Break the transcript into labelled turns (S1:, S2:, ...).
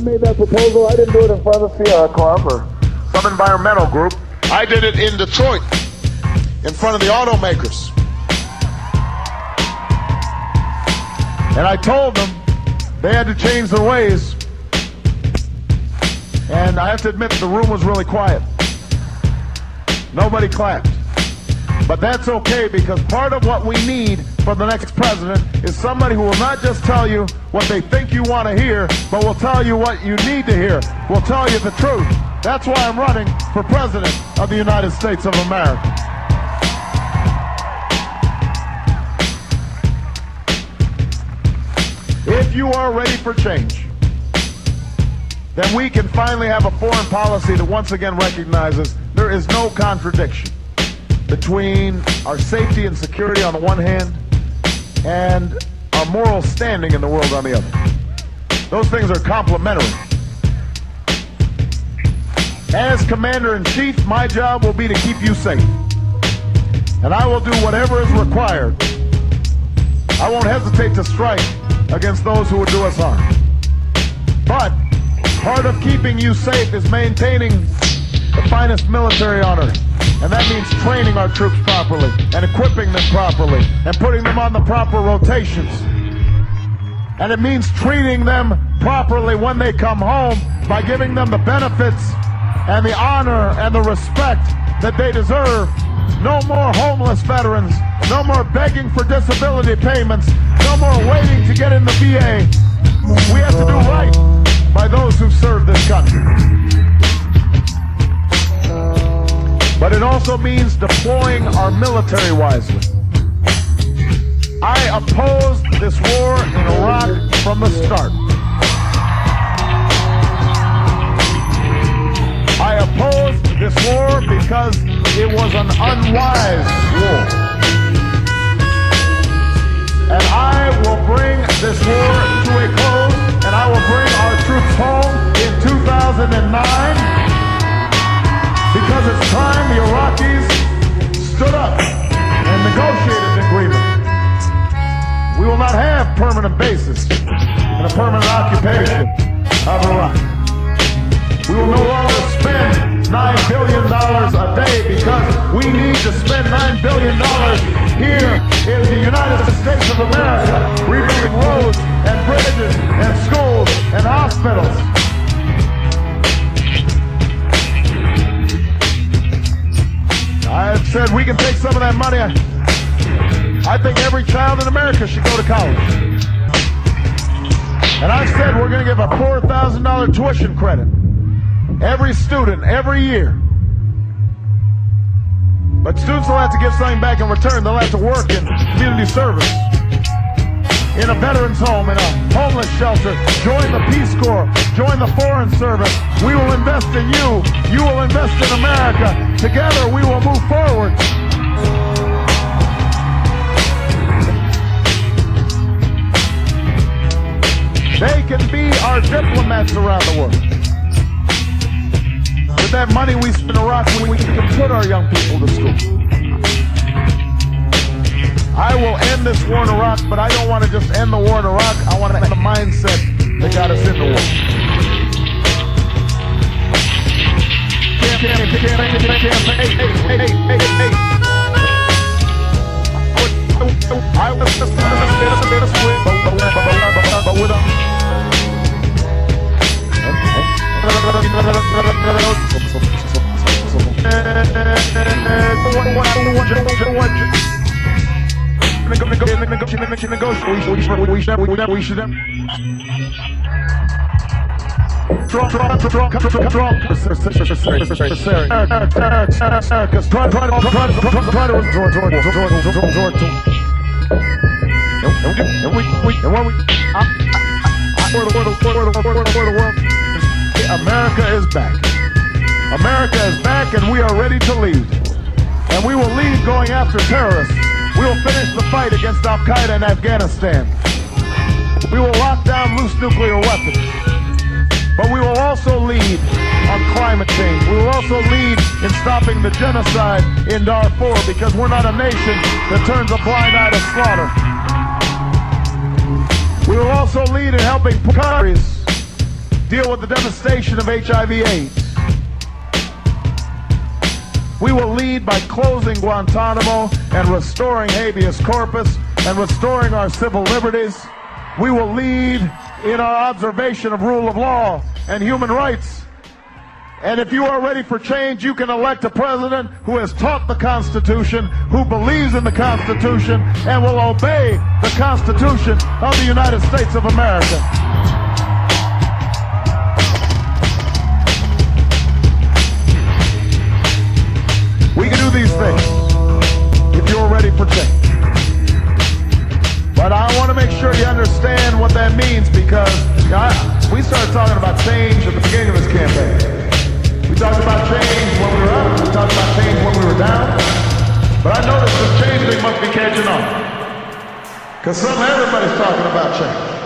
S1: made that proposal. I didn't do it in front of the Sierra Club or some environmental group. I did it in Detroit, in front of the automakers. And I told them they had to change their ways. And I have to admit, the room was really quiet. Nobody clapped. But that's okay, because part of what we need for the next president is somebody who will not just tell you what they think you want to hear, but will tell you what you need to hear, will tell you the truth. That's why I'm running for president of the United States of America. If you are ready for change, then we can finally have a foreign policy that once again recognizes there is no contradiction between our safety and security on the one hand and our moral standing in the world on the other. Those things are complementary. As Commander-in-Chief, my job will be to keep you safe. And I will do whatever is required. I won't hesitate to strike against those who would do us harm. But part of keeping you safe is maintaining the finest military on earth. And that means training our troops properly and equipping them properly and putting them on the proper rotations. And it means treating them properly when they come home by giving them the benefits and the honor and the respect that they deserve. No more homeless veterans, no more begging for disability payments, no more waiting to get in the VA. We have to do right by those who serve this country. But it also means deploying our military wisely. I opposed this war in Iraq from the start. I opposed this war because it was an unwise war. And I will bring this war to a close, and I will bring our troops home in 2009. Because it's time the Iraqis stood up and negotiated an agreement. We will not have permanent bases and a permanent occupation of Iraq. We will no longer spend $9 billion a day, because we need to spend $9 billion here in the United States of America, rebuilding roads and bridges and schools and hospitals. I've said we can take some of that money. I think every child in America should go to college. And I've said we're going to give a $4,000 tuition credit. Every student, every year. But students will have to give something back in return. They'll have to work in community service, in a veteran's home, in a homeless shelter, join the Peace Corps, join the Foreign Service. We will invest in you. You will invest in America. Together we will move forward. They can be our diplomats around the world. With that money we spend in Iraq, we can put our young people to school. I will end this war in Iraq, but I don't want to just end the war in Iraq. I want to end the mindset that got us in the war. I was just but with we should have America is back. America is back, and we are ready to lead. And we will lead going after terrorists. We will finish the fight against Al-Qaeda in Afghanistan. We will lock down loose nuclear weapons. But we will also lead on climate change. We will also lead in stopping the genocide in Darfur, because we're not a nation that turns a blind eye to slaughter. We will also lead in helping countries deal with the devastation of HIV/AIDS. We will lead by closing Guantanamo and restoring habeas corpus and restoring our civil liberties. We will lead in our observation of rule of law and human rights. And if you are ready for change, you can elect a president who has taught the Constitution, who believes in the Constitution, and will obey the Constitution of the United States of America. We can do these things if you're ready for change. But I want to make sure you understand what that means, because we started talking about change at the beginning of this campaign. We talked about change when we were up, we talked about change when we were down. But I noticed the change thing must be catching on. Because everybody's talking about change.